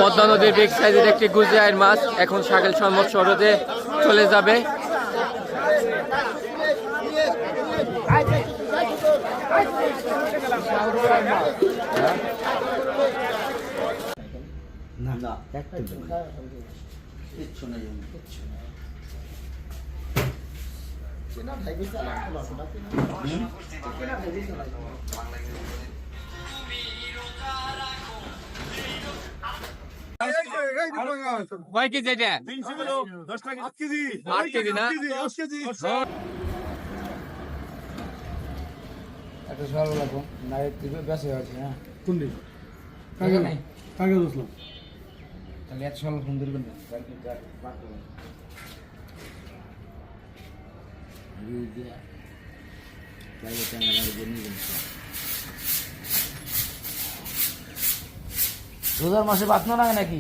পদ্মা নদীর বিগ সাইজের একটি গুজিয়ার মাছ এখন শাকিল সম্মত সরোদে চলে যাবে। কয় কেজি এটা? 8 কেজি না? একটা ভালো লাগবো না বেশি আছে হ্যাঁ কোন দিন কাকে বুঝলাম তাহলে এত সাল ফোন ধরবেন না রোজার মাসে বাঁচনো লাগে নাকি?